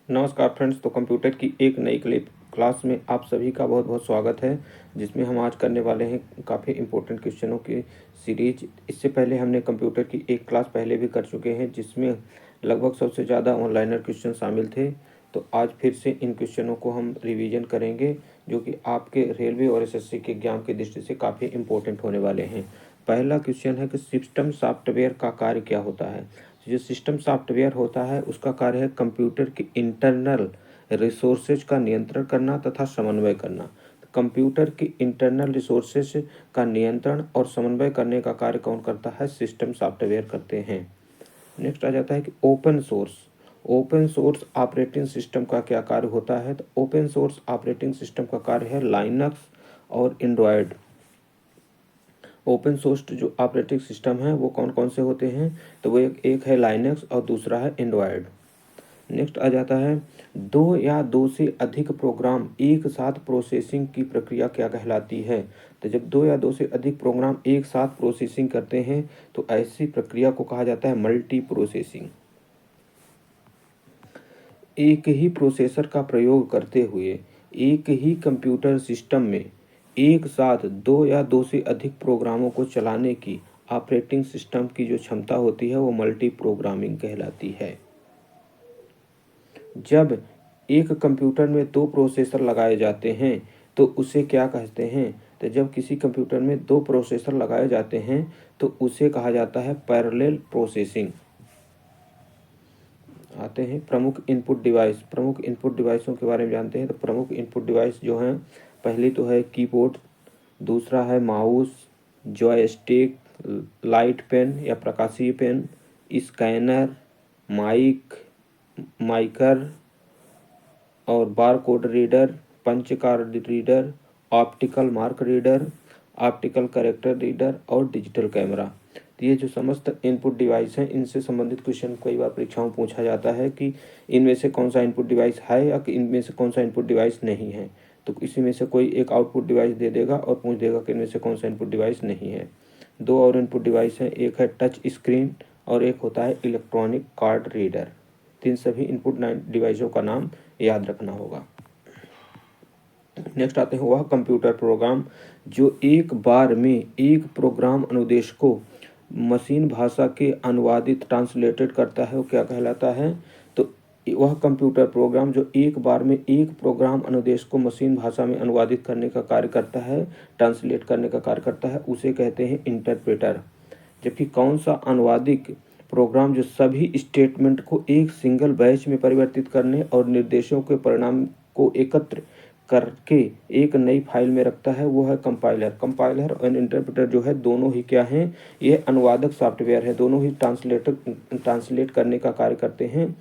नमस्कार फ्रेंड्स। तो कंप्यूटर की एक नई क्लास में आप सभी का बहुत बहुत स्वागत है, जिसमें हम आज करने वाले हैं काफ़ी इम्पोर्टेंट क्वेश्चनों की सीरीज। इससे पहले हमने कंप्यूटर की एक क्लास पहले भी कर चुके हैं, जिसमें लगभग सबसे ज़्यादा ऑनलाइनर क्वेश्चन शामिल थे। तो आज फिर से इन क्वेश्चनों को हम रिवीजन करेंगे, जो कि आपके रेलवे और एसएससी के एग्जाम की दृष्टि से काफ़ी इम्पोर्टेंट होने वाले हैं। पहला क्वेश्चन है कि सिस्टम सॉफ्टवेयर का कार्य क्या होता है। जो सिस्टम सॉफ्टवेयर होता है उसका कार्य है कंप्यूटर के इंटरनल रिसोर्सेज का नियंत्रण करना तथा समन्वय करना। कंप्यूटर की इंटरनल रिसोर्सेज का नियंत्रण और समन्वय करने का कार्य कौन करता है? सिस्टम सॉफ्टवेयर करते हैं। नेक्स्ट आ जाता है कि ओपन सोर्स ऑपरेटिंग सिस्टम का क्या कार्य होता है। तो ओपन सोर्स ऑपरेटिंग सिस्टम का कार्य है लाइनक्स और एंड्रॉयड। ओपन सोर्स जो ऑपरेटिंग सिस्टम है वो कौन कौन से होते हैं? तो वो एक है लाइनक्स और दूसरा है एंड्रॉयड। नेक्स्ट आ जाता है दो या दो से अधिक प्रोग्राम एक साथ प्रोसेसिंग की प्रक्रिया क्या कहलाती है। तो जब दो या दो से अधिक प्रोग्राम एक साथ प्रोसेसिंग करते हैं तो ऐसी प्रक्रिया को कहा जाता है मल्टी प्रोसेसिंग। एक ही प्रोसेसर का प्रयोग करते हुए एक ही कंप्यूटर सिस्टम में एक साथ दो या दो से अधिक प्रोग्रामों को चलाने की ऑपरेटिंग सिस्टम की जो क्षमता होती है वो मल्टी प्रोग्रामिंग कहलाती है। जब एक कंप्यूटर में दो प्रोसेसर लगाए जाते हैं तो उसे क्या कहते हैं? तो जब किसी कंप्यूटर में दो प्रोसेसर लगाए जाते हैं तो उसे कहा जाता है पैरेलल प्रोसेसिंग। आते हैं प्रमुख इनपुट डिवाइस। प्रमुख इनपुट डिवाइसों के बारे में जानते हैं। तो प्रमुख इनपुट डिवाइस जो हैं, पहली तो है कीबोर्ड, दूसरा है माउस, जॉयस्टिक, लाइट पेन या प्रकाशीय पेन, स्कैनर, माइक, माइकर और bar code reader, punch card reader, optical mark reader, optical character reader और डिजिटल कैमरा। तो ये जो समस्त इनपुट डिवाइस हैं, इनसे संबंधित क्वेश्चन कई बार परीक्षाओं में पूछा जाता है कि इनमें से कौन सा इनपुट डिवाइस है या कि इनमें से कौन सा इनपुट डिवाइस नहीं है। तो इसी में से कोई एक आउटपुट डिवाइस दे देगा और पूछ देगा कि इनमें से कौन सा इनपुट डिवाइस नहीं है। दो और इनपुट डिवाइस हैं, एक है टच स्क्रीन और एक होता है इलेक्ट्रॉनिक कार्ड रीडर। तीन सभी इनपुट डिवाइसों का नाम याद रखना होगा। नेक्स्ट आते हैं वह कंप्यूटर प्रोग्राम जो एक बार में एक प्रोग्राम अनुदेश को मशीन भाषा के अनुवादित ट्रांसलेटेड करता है, वो क्या कहलाता है? तो वह कंप्यूटर प्रोग्राम जो एक बार में एक प्रोग्राम अनुदेश को मशीन भाषा में अनुवादित करने का कार्य करता है, ट्रांसलेट करने का कार्य करता है, उसे कहते हैं इंटरप्रेटर। जबकि कौन सा अनुवादिक प्रोग्राम जो सभी स्टेटमेंट को एक सिंगल बैच में परिवर्तित करने और निर्देशों के परिणाम को एकत्र करके एक नई फाइल में रखता है, वो है कंपाइलर। कंपाइलर और इंटरप्रेटर जो है दोनों ही क्या हैं? ये अनुवादक सॉफ्टवेयर है, दोनों ही ट्रांसलेट करने का कार्य करते हैं।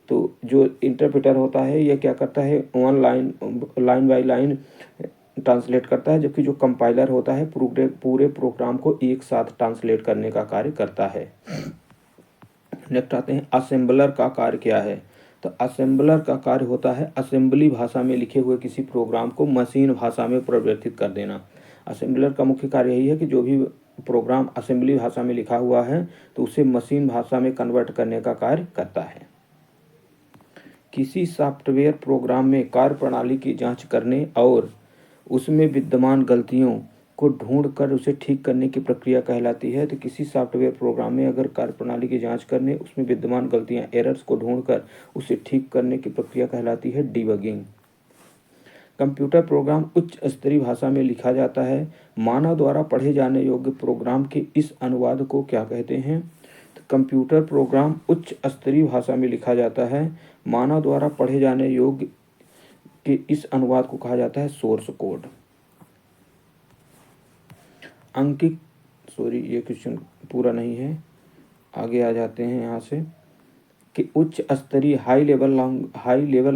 तो जो इंटरप्रेटर होता है ये क्या करता है? लाइन बाय लाइन ट्रांसलेट करता है, जबकि जो कंपाइलर होता है पूरे प्रोग्राम को एक साथ ट्रांसलेट करने का कार्य करता है। नेक्स्ट आते हैं असेंबलर का कार्य क्या है। तो असेंबलर का कार्य होता है असेंबली भाषा में लिखे हुए किसी प्रोग्राम को मशीन भाषा में परिवर्तित कर देना। असेंबलर का मुख्य कार्य यही है कि जो भी प्रोग्राम असेंबली भाषा में लिखा हुआ है तो उसे मशीन भाषा में कन्वर्ट करने का कार्य करता है। किसी सॉफ्टवेयर प्रोग्राम में कार्यप्रणाली की जांच करने और उसमें विद्यमान गलतियों को ढूंढकर उसे ठीक करने की प्रक्रिया कहलाती है। तो किसी सॉफ्टवेयर प्रोग्राम में अगर कार्यप्रणाली की जांच करने, उसमें विद्यमान गलतियां, एरर्स को ढूंढकर उसे ठीक करने की प्रक्रिया कहलाती है डिबगिंग। कंप्यूटर प्रोग्राम उच्च स्तरीय भाषा में लिखा जाता है। मानव द्वारा पढ़े जाने योग्य प्रोग्राम के इस अनुवाद को क्या कहते हैं? तो कंप्यूटर प्रोग्राम उच्च स्तरीय भाषा में लिखा जाता है। मानव द्वारा पढ़े जाने योग्य के इस अनुवाद को कहा जाता है सोर्स कोड। अंकित सॉरी, ये क्वेश्चन पूरा नहीं है, आगे आ जाते हैं यहाँ से कि उच्च स्तरीय हाई लेवल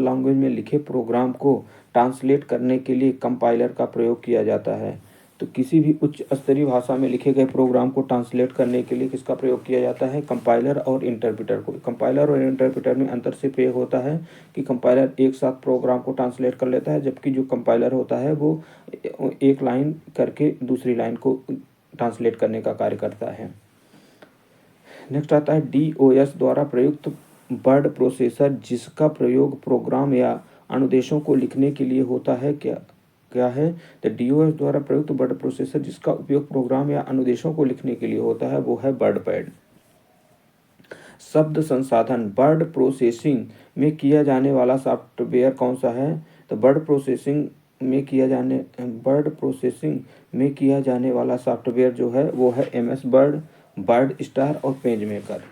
लैंग्वेज में लिखे प्रोग्राम को ट्रांसलेट करने के लिए कंपाइलर का प्रयोग किया जाता है। तो किसी भी उच्च स्तरीय भाषा में लिखे गए प्रोग्राम को ट्रांसलेट करने के लिए किसका प्रयोग किया जाता है? कंपाइलर और इंटरप्रेटर को। कंपाइलर और इंटरप्रेटर में अंतर सिर्फ ये होता है कि कंपाइलर एक साथ प्रोग्राम को ट्रांसलेट कर लेता है, जबकि जो कंपाइलर होता है वो एक लाइन करके दूसरी लाइन को ट्रांसलेट करने का कार्य करता है। नेक्स्ट आता है DOS द्वारा प्रयुक्त वर्ड प्रोसेसर जिसका प्रयोग प्रोग्राम या अनुदेशों को लिखने के लिए होता है क्या है? तो DOS द्वारा प्रयुक्त वर्ड प्रोसेसर जिसका उपयोग प्रोग्राम या अनुदेशों को लिखने के लिए होता है वो है वर्डपैड। शब्द संसाधन वर्ड प्रोसेसिंग में किया जाने वाला सॉफ्टवेयर कौन सा है? तो वर्ड प्रोसेसिंग में किया जाने वाला सॉफ्टवेयर जो है वो है MS वर्ड, वर्ड स्टार और पेज मेकर।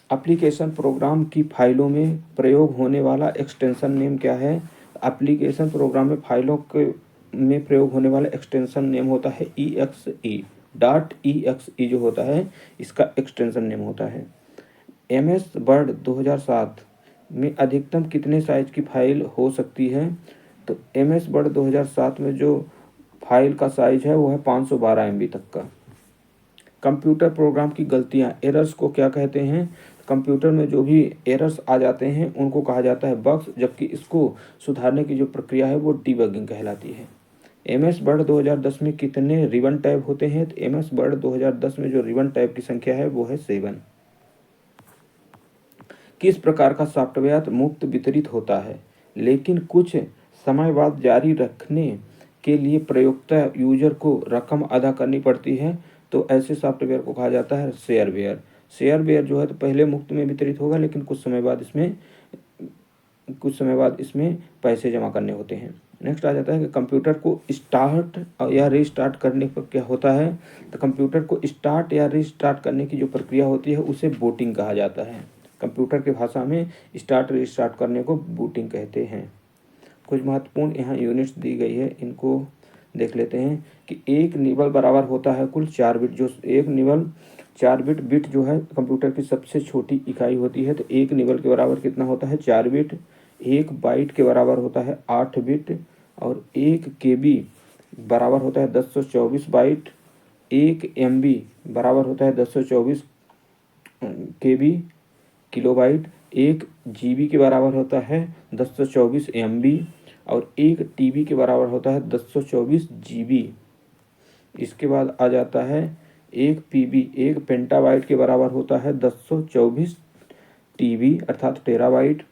एप्लीकेशन प्रोग्राम की फाइलों में प्रयोग होने वाला एक्सटेंशन नेम क्या है? एप्लीकेशन प्रोग्राम में फाइलों के में प्रयोग होने वाला एक्सटेंशन नेम होता है .exe जो होता है इसका एक्सटेंशन नेम होता है। MS वर्ड 2007 में अधिकतम कितने साइज की फाइल हो सकती है? तो MS वर्ड 2007 में जो फाइल का साइज है वो है 512 MB तक का। कंप्यूटर प्रोग्राम की गलतियां एरर्स को क्या कहते हैं? कंप्यूटर में जो भी एरर्स आ जाते हैं उनको कहा जाता है बग्स, जबकि इसको सुधारने की जो प्रक्रिया है वो डीबगिंग कहलाती है। MS वर्ड 2010 में कितने रिबन टैब होते हैं? तो MS वर्ड 2010 में जो रिबन टैब की संख्या है वो है 7। किस प्रकार का सॉफ्टवेयर मुफ्त वितरित होता है लेकिन कुछ समय बाद जारी रखने के लिए प्रयोक्ता यूजर को रकम अदा करनी पड़ती है? तो ऐसे सॉफ्टवेयर को कहा जाता है शेयरवेयर। शेयरवेयर जो है तो पहले मुफ्त में वितरित होगा लेकिन कुछ समय बाद इसमें पैसे जमा करने होते हैं। नेक्स्ट आ जाता है कि कंप्यूटर को स्टार्ट या रीस्टार्ट करने पर क्या होता है? तो कंप्यूटर को स्टार्ट या रीस्टार्ट करने की जो प्रक्रिया होती है उसे बूटिंग कहा जाता है। कंप्यूटर की भाषा में स्टार्ट रीस्टार्ट करने को बूटिंग कहते हैं। कुछ महत्वपूर्ण यहाँ यूनिट्स दी गई है, इनको देख लेते हैं कि एक निबल बराबर होता है कुल 4 बिट। जो एक निबल 4 बिट जो है कंप्यूटर की सबसे छोटी इकाई होती है। तो एक निबल के बराबर कितना होता है? 4 बिट। एक बाइट के बराबर होता है 8 बिट और 1 KB बराबर होता है 1024 बाइट। 1 MB बराबर होता है 1024 KB किलोबाइट। 1 GB के बराबर होता है 1024 MB और 1 TB के बराबर होता है 1024 GB। इसके बाद आ जाता है 1 PB 1 पेंटाबाइट के बराबर होता है 1024 TB अर्थात टेराबाइट।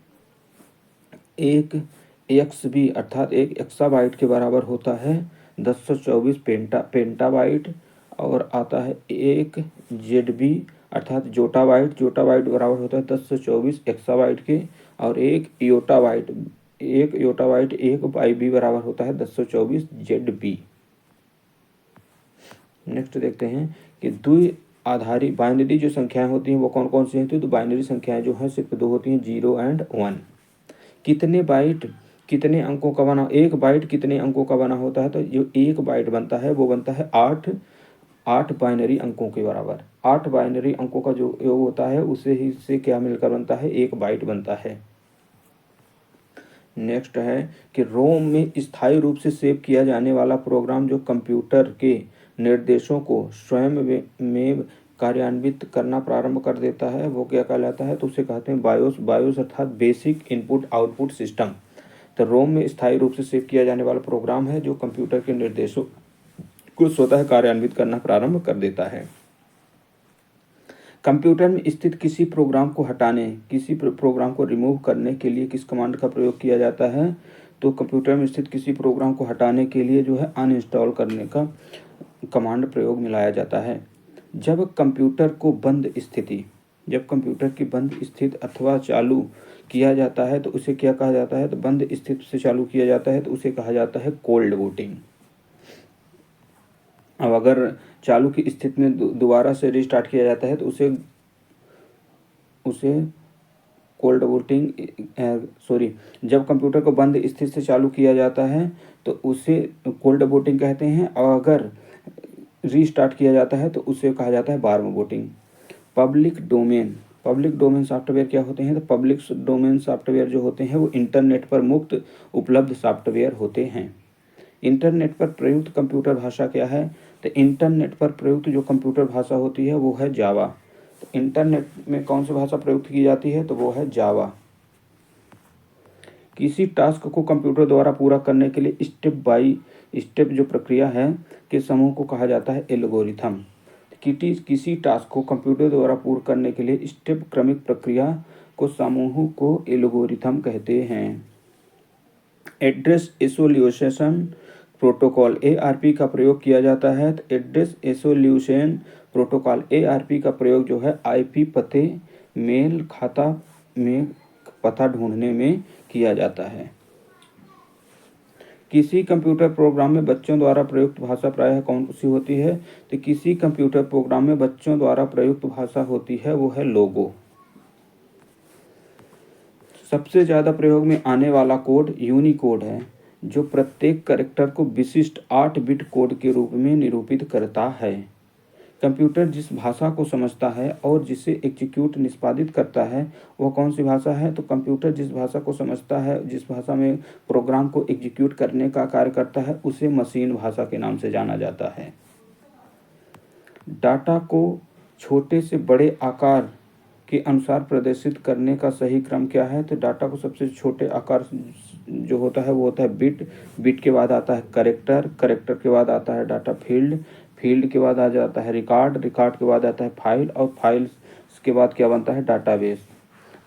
1 XB अर्थात 1 एक्साबाइट के बराबर होता है 1024 पेंटाबाइट। और आता है 1 ZB अर्थात जोटाबाइट बराबर होता है 1024 एक्साबाइट के। और 1 योटाबाइट 1 YB बराबर होता है 1024 ZB। नेक्स्ट देखते हैं कि द्विआधारी बाइनरी जो संख्याएं होती हैं वो कौन कौन सी होती हैं? तो बाइनरी संख्याएं जो हैं सिर्फ 2 होती हैं, 0 और 1। कितने बाइट कितने अंकों का बना? 1 बाइट कितने अंकों का बना होता है? तो जो 1 बाइट बनता है वो बनता है 8 बाइनरी अंकों के बराबर। 8 बाइनरी अंकों का जो योग होता है उसे ही से क्या मिलकर बनता है? 1 बाइट बनता है। नेक्स्ट है कि रोम में स्थायी रूप से सेव किया जाने वाला प्रोग्राम जो कंप्यूटर के निर्देशों को स्वयं में कार्यान्वित करना प्रारंभ कर देता है वो क्या कहलाता है? तो उसे कहते हैं बायोस अर्थात बेसिक इनपुट आउटपुट सिस्टम। तो रोम में स्थायी रूप से सेव किया जाने वाला प्रोग्राम है जो कंप्यूटर के निर्देशों को स्वतः कार्यान्वित करना प्रारंभ कर देता है। कंप्यूटर में स्थित किसी प्रोग्राम को रिमूव करने के लिए किस कमांड का प्रयोग किया जाता है? तो कंप्यूटर में स्थित किसी प्रोग्राम को हटाने के लिए जो है अनइंस्टॉल करने का कमांड प्रयोग में लाया जाता है। जब कंप्यूटर की बंद स्थिति अथवा चालू किया जाता है तो उसे क्या कहा जाता है? तो बंद स्थिति से चालू किया जाता है तो उसे कहा जाता है कोल्ड बूटिंग। अब अगर चालू की स्थिति में दोबारा से रिस्टार्ट किया जाता है तो उसे कोल्ड बूटिंग जब कंप्यूटर को बंद स्थिति से चालू किया जाता है तो उसे कोल्ड बूटिंग कहते हैं और अगर रीस्टार्ट किया जाता है तो उसे कहा जाता है warm booting. Public domain software क्या होते हैं? तो पब्लिक डोमेन सॉफ्टवेयर जो होते हैं वो इंटरनेट पर मुफ्त उपलब्ध सॉफ्टवेयर होते हैं। इंटरनेट पर प्रयुक्त कंप्यूटर भाषा क्या है? तो इंटरनेट पर प्रयुक्त जो कंप्यूटर भाषा होती है वो है जावा। तो इंटरनेट में कौन सी भाषा प्रयुक्त की जाती है? तो वो है जावा। किसी टास्क को कंप्यूटर द्वारा पूरा करने के लिए स्टेप बाय स्टेप जो प्रक्रिया है के समूह को कहा जाता है एल्गोरिथम। किसी टास्क को कंप्यूटर द्वारा पूर्ण करने के लिए स्टेप क्रमिक प्रक्रिया को समूह को एल्गोरिथम कहते हैं। एड्रेस एसोल्यूशन प्रोटोकॉल ARP का प्रयोग किया जाता है। तो एड्रेस एसोल्यूशन प्रोटोकॉल ARP का प्रयोग जो है IP पते मेल खाता में पता ढूंढने में किया जाता है। किसी कंप्यूटर प्रोग्राम में बच्चों द्वारा प्रयुक्त भाषा प्रायः कौन सी होती है? तो किसी कंप्यूटर प्रोग्राम में बच्चों द्वारा प्रयुक्त भाषा होती है वो है लोगो। सबसे ज़्यादा प्रयोग में आने वाला कोड यूनिकोड है, जो प्रत्येक कैरेक्टर को विशिष्ट 8 बिट कोड के रूप में निरूपित करता है। कंप्यूटर जिस भाषा को समझता है और जिसे एग्जीक्यूट निष्पादित करता है वह कौन सी भाषा है? तो कंप्यूटर जिस भाषा को समझता है, जिस भाषा में प्रोग्राम को एग्जीक्यूट करने का कार्य करता है, उसे मशीन भाषा के नाम से जाना जाता है। डाटा को छोटे से बड़े आकार के अनुसार प्रदर्शित करने का सही क्रम क्या है? तो डाटा को सबसे छोटे आकार जो होता है वो होता है बिट, बिट के बाद आता है कैरेक्टर, कैरेक्टर के बाद आता है डाटा फील्ड, फील्ड के बाद आ जाता है रिकॉर्ड, रिकॉर्ड के बाद आता है फाइल, और फाइल के बाद क्या बनता है? डाटाबेस।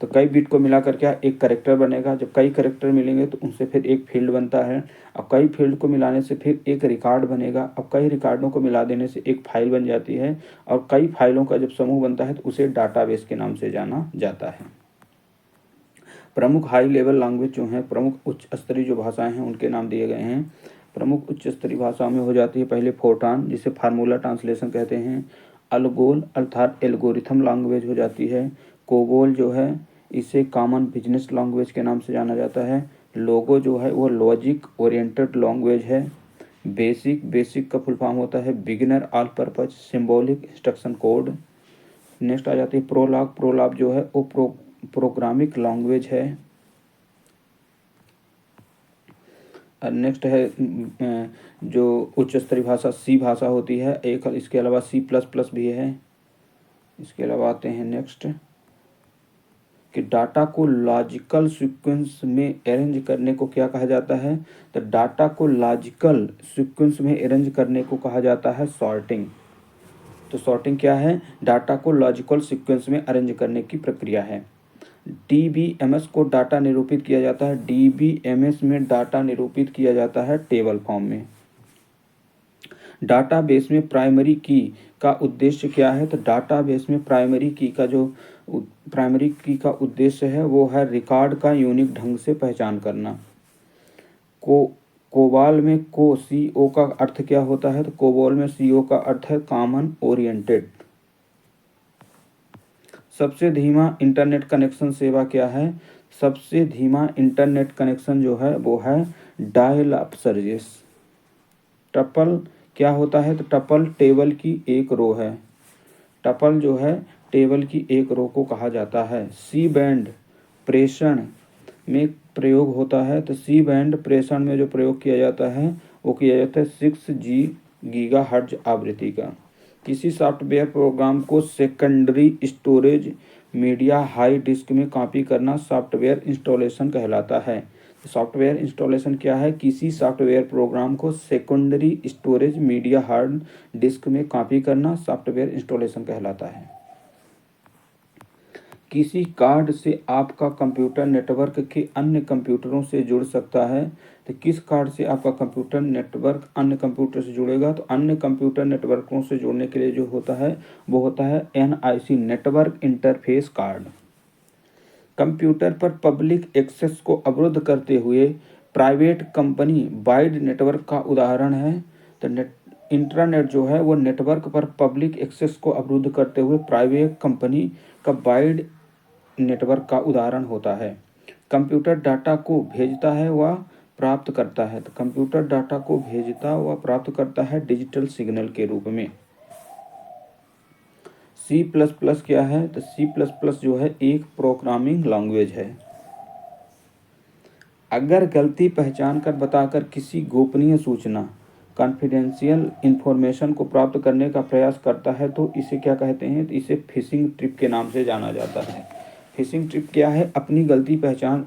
तो कई बिट को मिलाकर क्या एक कैरेक्टर बनेगा। जब कई कैरेक्टर मिलेंगे तो उनसे फिर एक फील्ड बनता है। अब कई फील्ड को मिलाने से फिर एक रिकॉर्ड बनेगा। अब कई रिकॉर्डों को मिला देने से एक फाइल बन जाती है, और कई फाइलों का जब समूह बनता है तो उसे डाटाबेस के नाम से जाना जाता है। प्रमुख हाई लेवल लैंग्वेज जो हैं, प्रमुख उच्च स्तरीय जो भाषाएं हैं उनके नाम दिए गए हैं। प्रमुख उच्च स्तरीय भाषाओं में हो जाती है पहले फोर्ट्रान, जिसे फार्मूला ट्रांसलेशन कहते हैं। अलगोल अर्थात एल्गोरिथम लैंग्वेज हो जाती है। कोबोल जो है इसे कॉमन बिजनेस लैंग्वेज के नाम से जाना जाता है। लोगो जो है वो लॉजिक ओरिएंटेड लैंग्वेज है। बेसिक, बेसिक का फुल फॉर्म होता है beginner all purpose symbolic instruction code. Next आ जाती है प्रोलॉग, प्रोलॉग जो है वो प्रोग्रामिक लैंग्वेज है। नेक्स्ट है जो उच्च स्तरीय भाषा सी भाषा होती है एक, इसके अलावा C++ भी है। इसके अलावा आते हैं नेक्स्ट कि डाटा को लॉजिकल सीक्वेंस में अरेंज करने को क्या कहा जाता है? तो डाटा को लॉजिकल सीक्वेंस में अरेंज करने को कहा जाता है सॉर्टिंग। तो सॉर्टिंग क्या है? डाटा को लॉजिकल सीक्वेंस में अरेंज करने की प्रक्रिया है। DBMS को डाटा निरूपित किया जाता है। DBMS में डाटा निरूपित किया जाता है टेबल फॉर्म में। डाटाबेस में प्राइमरी की का उद्देश्य क्या है? तो डाटाबेस में प्राइमरी की का उद्देश्य है वो है रिकॉर्ड का यूनिक ढंग से पहचान करना। कोबाल में CO का अर्थ क्या होता है? तो कोबाल में CO का अर्थ है कॉमन ओरिएंटेड। सबसे धीमा इंटरनेट कनेक्शन सेवा क्या है? सबसे धीमा इंटरनेट कनेक्शन जो है वो है डायल अप सर्विस। टपल क्या होता है? तो टपल टेबल की एक रो है। टपल जो है टेबल की एक रो को कहा जाता है। सी बैंड प्रेषण में प्रयोग होता है। तो सी बैंड प्रेषण में जो प्रयोग किया जाता है वो किया जाता है 6G गीगाहर्ट्ज आवृत्ति का। किसी सॉफ्टवेयर प्रोग्राम को secondary storage media hard disk में कॉपी करना सॉफ्टवेयर इंस्टॉलेशन कहलाता है। सॉफ्टवेयर इंस्टॉलेशन क्या है? किसी सॉफ्टवेयर प्रोग्राम को secondary storage media hard disk में कॉपी करना सॉफ्टवेयर इंस्टॉलेशन कहलाता है। किसी कार्ड से आपका कंप्यूटर नेटवर्क के अन्य कंप्यूटरों से जुड़ सकता है। तो किस कार्ड से आपका कंप्यूटर नेटवर्क अन्य कंप्यूटर से जुड़ेगा? तो अन्य कंप्यूटर नेटवर्कों से जोड़ने के लिए जो होता है वो होता है NIC network interface card. Computer पर पब्लिक एक्सेस को अवरुद्ध करते हुए प्राइवेट कंपनी वाइड नेटवर्क का उदाहरण है। तो इंट्रानेट जो है वो नेटवर्क पर पब्लिक एक्सेस को अवरुद्ध करते हुए प्राइवेट कंपनी का वाइड नेटवर्क का उदाहरण होता है। कंप्यूटर डाटा को भेजता है व प्राप्त करता है। तो कंप्यूटर डाटा को भेजता व प्राप्त करता है डिजिटल सिग्नल के रूप में। C++ क्या है? तो C++ जो है एक प्रोग्रामिंग लैंग्वेज है। अगर गलती पहचान कर बताकर किसी गोपनीय सूचना कॉन्फिडेंशियल इंफॉर्मेशन को प्राप्त करने का प्रयास करता है तो इसे क्या कहते हैं? तो इसे फिशिंग ट्रिप के नाम से जाना जाता है। फिशिंग ट्रिप क्या है? अपनी गलती पहचान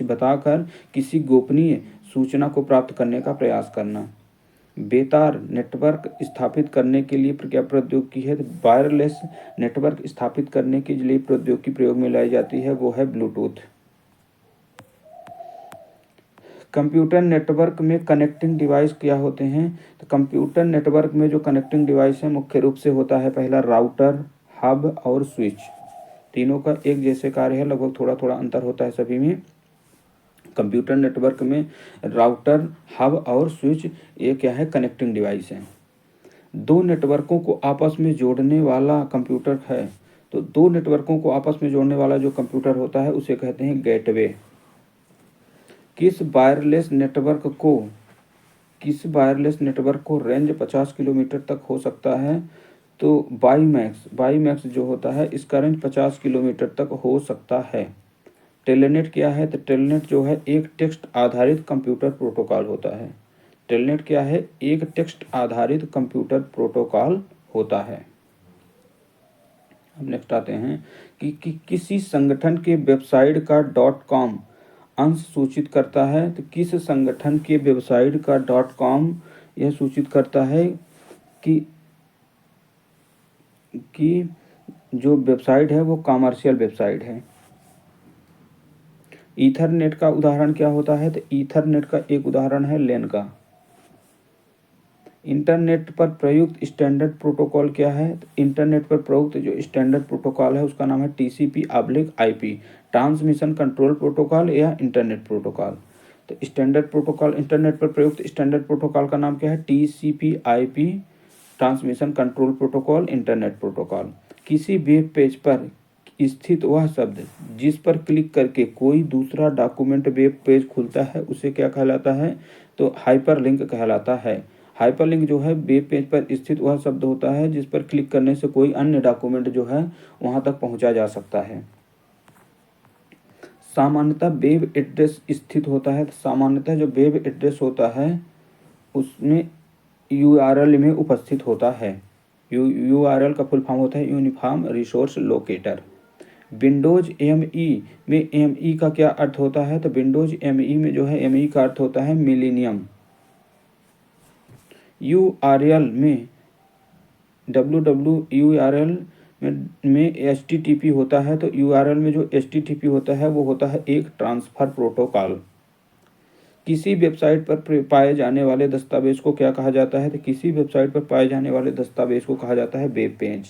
बताकर किसी गोपनीय सूचना को प्राप्त करने का प्रयास करना। बेतार नेटवर्क स्थापित करने के लिए क्या प्रौद्योगिकी है? तो वायरलेस नेटवर्क स्थापित करने के लिए प्रौद्योगिकी प्रयोग में लाई जाती है, वो है ब्लूटूथ। कंप्यूटर नेटवर्क में कनेक्टिंग डिवाइस क्या होते हैं? तो कंप्यूटर नेटवर्क में जो कनेक्टिंग डिवाइस है मुख्य रूप से होता है पहला राउटर, हब और स्विच। तीनों का एक जैसे कार्य है, लगभग थोड़ा थोड़ा अंतर होता है सभी में। कंप्यूटर नेटवर्क में राउटर, हब और स्विच ये क्या है? कनेक्टिंग डिवाइस है। दो नेटवर्कों को आपस में जोड़ने वाला कंप्यूटर है, तो दो नेटवर्कों को आपस में जोड़ने वाला जो कंप्यूटर होता है उसे कहते हैं गेटवे। किस वायरलेस नेटवर्क को रेंज 50 किलोमीटर तक हो सकता है? तो वाईमैक्स जो होता है इसका रेंज 50 किलोमीटर तक हो सकता है। टेलनेट क्या है? तो टेलनेट जो है एक टेक्स्ट आधारित कंप्यूटर प्रोटोकॉल होता है। टेलनेट क्या है? एक टेक्स्ट आधारित कंप्यूटर प्रोटोकॉल होता है। अब नेक्स्ट आते हैं कि किसी संगठन के वेबसाइट का .com अंश सूचित करता है। तो किस संगठन के वेबसाइट का .com यह सूचित करता है कि जो वेबसाइट है वो कमर्शियल वेबसाइट है। ईथरनेट का उदाहरण क्या होता है? तो ईथरनेट का एक उदाहरण है लेन का। इंटरनेट पर प्रयुक्त स्टैंडर्ड प्रोटोकॉल क्या है? तो इंटरनेट पर प्रयुक्त जो स्टैंडर्ड प्रोटोकॉल है उसका नाम है TCP/IP, ट्रांसमिशन कंट्रोल प्रोटोकॉल या इंटरनेट प्रोटोकॉल। तो स्टैंडर्ड प्रोटोकॉल, इंटरनेट पर प्रयुक्त स्टैंडर्ड प्रोटोकॉल का नाम क्या है? TCP/IP, transmission control protocol, internet protocol. किसी वेब पेज पर स्थित वह शब्द जिस पर क्लिक करके कोई दूसरा डॉक्यूमेंट वेब पेज खुलता है उसे क्या कहलाता है? तो हाइपरलिंक कहलाता है। हाइपरलिंक जो है वेब पेज पर स्थित वह शब्द होता है जिस पर क्लिक करने से कोई अन्य डॉक्यूमेंट जो है वहां तक पहुंचा जा सकता है। सामान्यतः वेब एड्रेस स्थित होता है। सामान्यतः जो वेब एड्रेस होता है उसमें URL में उपस्थित होता है। URL का फुल फॉर्म होता है uniform resource locator. Windows ME में ME का क्या अर्थ होता है? तो विंडोज ME में जो है ME का अर्थ होता है मिलेनियम। URL में URL में HTTP होता है। तो URL में जो HTTP होता है वो होता है एक ट्रांसफर प्रोटोकॉल। किसी वेबसाइट पर पाए जाने वाले दस्तावेज को क्या कहा जाता है? तो किसी वेबसाइट पर पाए जाने वाले दस्तावेज को कहा जाता है वेब पेज।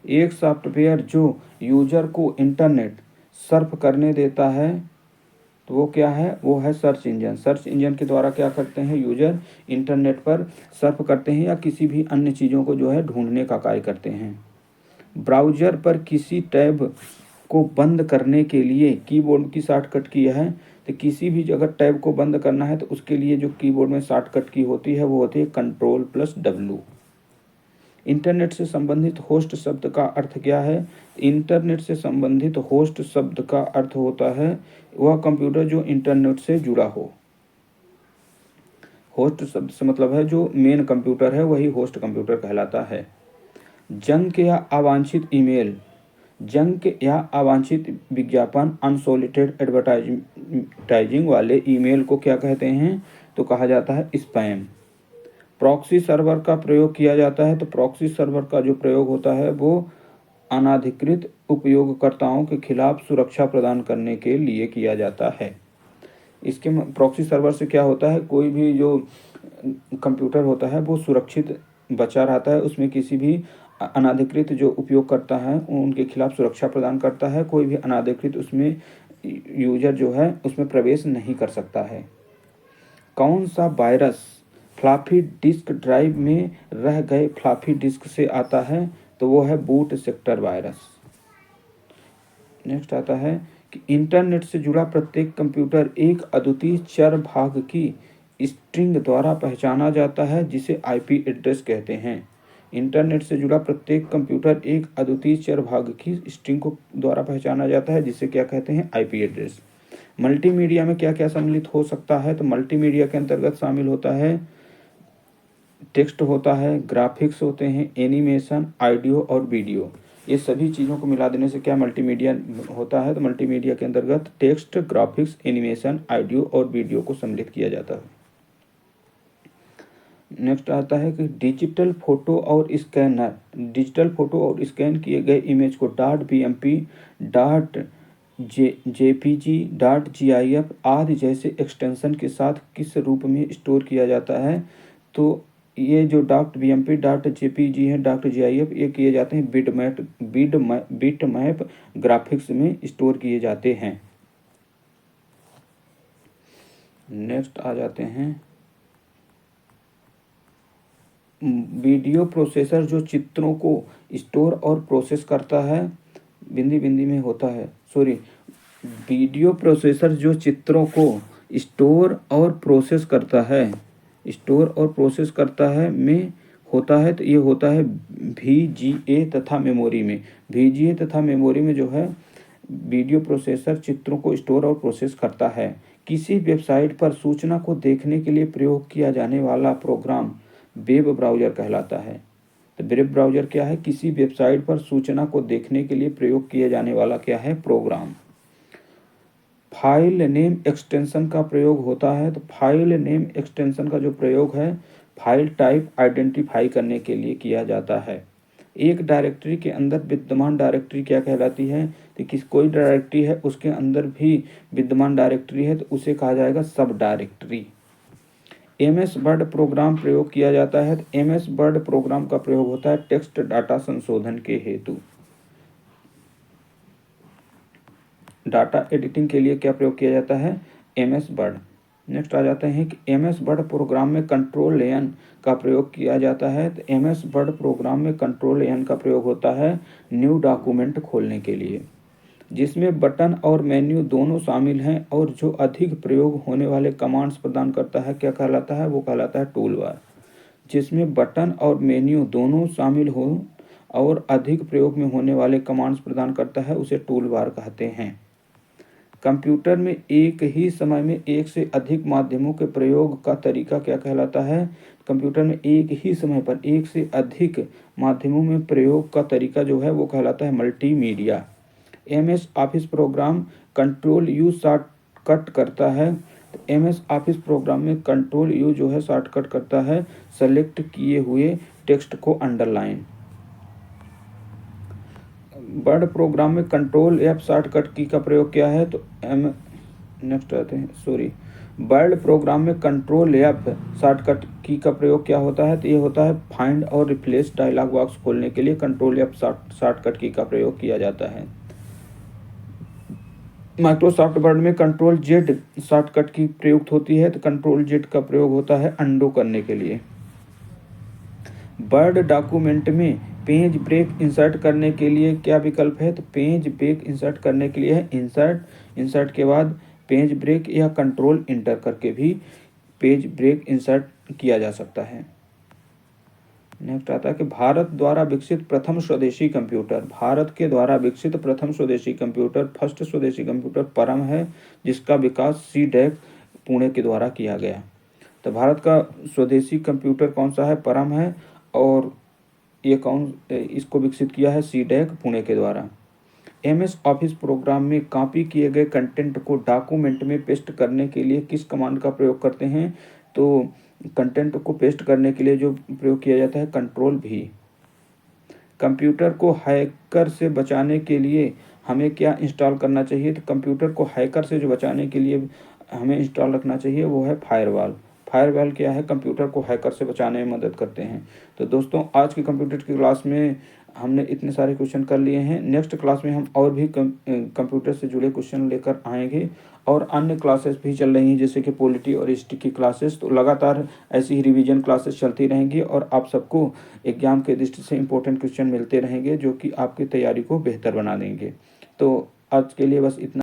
एक सॉफ्टवेयर जो यूजर को इंटरनेट सर्फ करने देता है तो वो क्या है? वो है सर्च इंजन। सर्च इंजन के द्वारा क्या करते हैं? यूजर इंटरनेट पर सर्फ करते हैं या किसी भी अन्य चीज़ों को जो है ढूंढने का कार्य करते हैं। ब्राउज़र पर किसी टैब को बंद करने के लिए कीबोर्ड की शॉर्टकट की है। तो किसी भी अगर टैब को बंद करना है तो उसके लिए जो कीबोर्ड में शॉर्टकट की होती है वो होती है Ctrl+W। इंटरनेट से संबंधित होस्ट शब्द का अर्थ क्या है? इंटरनेट से संबंधित होस्ट शब्द का अर्थ होता है वह कंप्यूटर जो इंटरनेट से जुड़ा हो। होस्ट शब्द से मतलब है जो मेन कंप्यूटर है वही होस्ट कंप्यूटर कहलाता है। जंक या अवांछित विज्ञापन, अनसॉलिटेड एडवर्टाइजिंग वाले ईमेल को क्या कहते हैं? तो कहा जाता है स्पैम। प्रॉक्सी सर्वर का प्रयोग किया जाता है। तो प्रॉक्सी सर्वर का जो प्रयोग होता है वो अनाधिकृत उपयोगकर्ताओं के खिलाफ सुरक्षा प्रदान करने के लिए किया जाता है। इसके प्रॉक्सी सर्वर से क्या होता है? कोई भी जो कंप्यूटर होता है वो सुरक्षित बचा रहता है, उसमें किसी भी अनाधिकृत जो उपयोगकर्ता हैं उनके खिलाफ सुरक्षा प्रदान करता है। कोई भी अनाधिकृत उसमें यूजर जो है उसमें प्रवेश नहीं कर सकता है। कौन सा वायरस फ्लॉपी डिस्क ड्राइव में रह गए फ्लॉपी डिस्क से आता है? तो वो है बूट सेक्टर वायरस। नेक्स्ट आता है कि इंटरनेट से जुड़ा प्रत्येक कंप्यूटर एक अद्वितीय चर भाग की स्ट्रिंग द्वारा पहचाना जाता है जिसे IP एड्रेस कहते हैं। इंटरनेट से जुड़ा प्रत्येक कंप्यूटर एक अद्वितीय चर भाग की स्ट्रिंग को द्वारा पहचाना जाता है जिसे क्या कहते हैं? IP address. मल्टीमीडिया में क्या क्या सम्मिलित हो सकता है? तो मल्टीमीडिया के अंतर्गत शामिल होता है टेक्स्ट होता है, ग्राफिक्स होते हैं, एनिमेशन, ऑडियो और वीडियो। ये सभी चीज़ों को मिला देने से क्या मल्टीमीडिया होता है? तो मल्टीमीडिया के अंतर्गत टेक्स्ट, ग्राफिक्स, एनिमेशन, ऑडियो और वीडियो को सम्मिलित किया जाता है। नेक्स्ट आता है कि डिजिटल फोटो और स्कैन किए गए इमेज को .bmp, .jpg, .gif आदि जैसे एक्सटेंशन के साथ किस रूप में स्टोर किया जाता है? तो ये जो .bmp, .jpg है, .gif ये किए जाते हैं बिटमैप ग्राफिक्स में स्टोर किए जाते हैं। नेक्स्ट आ जाते हैं वीडियो प्रोसेसर जो चित्रों को स्टोर और प्रोसेस करता है, बिंदी बिंदी में होता है, सॉरी, वीडियो प्रोसेसर जो चित्रों को स्टोर और प्रोसेस करता है में होता है, तो ये होता है VGA तथा मेमोरी में। VGA तथा मेमोरी में जो है वीडियो प्रोसेसर चित्रों को स्टोर और प्रोसेस करता है। किसी वेबसाइट पर सूचना को देखने के लिए प्रयोग किया जाने वाला प्रोग्राम वेब ब्राउज़र कहलाता है। तो वेब ब्राउज़र क्या है? किसी वेबसाइट पर सूचना को देखने के लिए प्रयोग किया जाने वाला क्या है? प्रोग्राम। फाइल नेम एक्सटेंशन का प्रयोग होता है, तो फाइल नेम एक्सटेंशन का जो प्रयोग है फाइल टाइप आइडेंटिफाई करने के लिए किया जाता है। एक डायरेक्टरी के अंदर विद्यमान डायरेक्टरी क्या कहलाती है? तो कोई डायरेक्टरी है उसके अंदर भी विद्यमान डायरेक्टरी है तो उसे कहा जाएगा सब डायरेक्टरी। MS वर्ड प्रोग्राम प्रयोग किया जाता है, तो MS वर्ड प्रोग्राम का प्रयोग होता है टेक्स्ट डाटा संशोधन के हेतु। डाटा एडिटिंग के लिए क्या प्रयोग किया जाता है? MS word. नेक्स्ट आ जाते हैं कि MS वर्ड प्रोग्राम में कंट्रोल-N का प्रयोग किया जाता है, तो MS वर्ड प्रोग्राम में कंट्रोल-N का प्रयोग होता है न्यू डॉक्यूमेंट खोलने के लिए, जिसमें बटन और मेन्यू दोनों शामिल हैं और जो अधिक प्रयोग होने वाले कमांड्स प्रदान करता है क्या कहलाता है? वो कहलाता है टूल बार। जिसमें बटन और मेन्यू दोनों शामिल हो और अधिक प्रयोग में होने वाले कमांड्स प्रदान करता है उसे टूल बार कहते हैं। कंप्यूटर में एक ही समय में एक से अधिक माध्यमों के प्रयोग का तरीका क्या कहलाता है? कंप्यूटर में एक ही समय पर एक से अधिक माध्यमों में प्रयोग का तरीका जो है वो कहलाता है multimedia. MS office program control U shortcut करता है, तो MS ऑफिस प्रोग्राम में कंट्रोल-U जो है शॉर्टकट करता है सेलेक्ट किए हुए टेक्स्ट को अंडरलाइन। वर्ड प्रोग्राम में कंट्रोल-F शॉर्टकट की का प्रयोग क्या है? तो नेक्स्ट आते हैं, सॉरी, वर्ड प्रोग्राम में कंट्रोल-F शॉर्टकट की का प्रयोग क्या होता है? तो ये होता है फाइंड और रिप्लेस डायलॉग बॉक्स खोलने के लिए कंट्रोल-F शॉर्टकट की का प्रयोग किया जाता है। माइक्रोसॉफ्ट वर्ड में कंट्रोल-Z शॉर्टकट की प्रयुक्त होती है, तो कंट्रोल-Z का प्रयोग होता है अंडू करने के लिए। वर्ड डॉक्यूमेंट में पेज ब्रेक इंसर्ट करने के लिए क्या विकल्प है? तो पेज ब्रेक इंसर्ट करने के लिए है इंसर्ट के बाद पेज ब्रेक या कंट्रोल इंटर करके भी पेज ब्रेक इंसर्ट किया जा सकता है। नेक्स्ट आता है कि भारत के द्वारा विकसित प्रथम स्वदेशी कंप्यूटर फर्स्ट स्वदेशी कंप्यूटर परम है, जिसका विकास CDEC पुणे के द्वारा किया गया। तो भारत का स्वदेशी कंप्यूटर कौन सा है? परम है, और ये इसको विकसित किया है CDEC पुणे के द्वारा। MS ऑफिस प्रोग्राम में कॉपी किए गए कंटेंट को डॉक्यूमेंट में पेस्ट करने के लिए किस कमांड का प्रयोग करते हैं? तो कंटेंट को पेस्ट करने के लिए जो प्रयोग किया जाता है कंट्रोल-V। कंप्यूटर को हैकर से बचाने के लिए हमें क्या इंस्टॉल करना चाहिए? तो कंप्यूटर को हैकर से जो बचाने के लिए हमें इंस्टॉल रखना चाहिए वो है फायरवॉल। फायरवॉल क्या है? कंप्यूटर को हैकर से बचाने में मदद करते हैं। तो दोस्तों आज की कंप्यूटर की क्लास में हमने इतने सारे क्वेश्चन कर लिए हैं। नेक्स्ट क्लास में हम और भी कंप्यूटर से जुड़े क्वेश्चन लेकर आएंगे, और अन्य क्लासेस भी चल रही हैं जैसे कि पॉलिटी और हिस्ट्री की क्लासेस। तो लगातार ऐसी ही रिवीजन क्लासेस चलती रहेंगी और आप सबको एग्जाम के दृष्टि से इंपॉर्टेंट क्वेश्चन मिलते रहेंगे जो कि आपकी तैयारी को बेहतर बना देंगे। तो आज के लिए बस इतना।